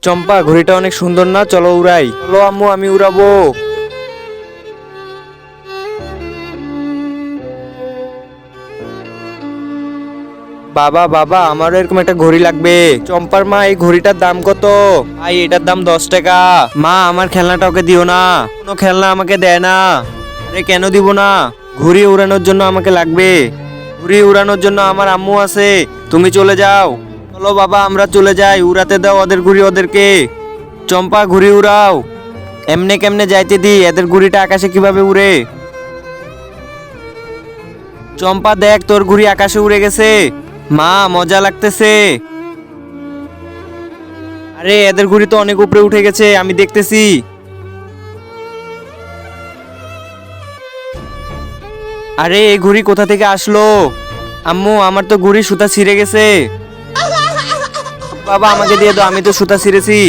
চম্পা, ঘড়িটা অনেক সুন্দর না? চলো উড়াই। চলো আম্মু, আমি উড়াবো। বাবা বাবা, আমারও এরকম একটা ঘড়ি লাগবে। চম্পার মা, এই ঘড়িটার দাম কত? ভাই, এটার দাম 10 টাকা। মা, আমার খেলনাটা ওকে দিও না। কোনো খেলনা আমাকে দেয় না। আরে কেন দিব না? ঘুড়ি উড়ানোর জন্য আমাকে লাগবে। ঘুড়ি উড়ানোর জন্য আমার আম্মু আছে। তুমি চলে যাও। চলো বাবা, আমরা চলে যাই। উড়াতে দাও ওদের ঘুড়ি ওদেরকে। চম্পা, ঘুড়ি উড়াও। এমনে কেমনে যাইতে দি, এদের ঘুড়িটা আকাশে কিভাবে উড়ে। চম্পা দেখ, তোর ঘুড়ি আকাশে উড়ে গেছে। মা, মজা লাগতেছে। আরে এদের ঘুড়ি তো অনেক উপরে উঠে গেছে, আমি দেখতেছি। আরে এই ঘুড়ি কোথা থেকে আসলো? আম্মু, আমার তো ঘুড়ি সুতা ছিঁড়ে গেছে। বাবা, আমাকে দিয়ে দাও, আমি তো সুতা ছিঁড়েছি।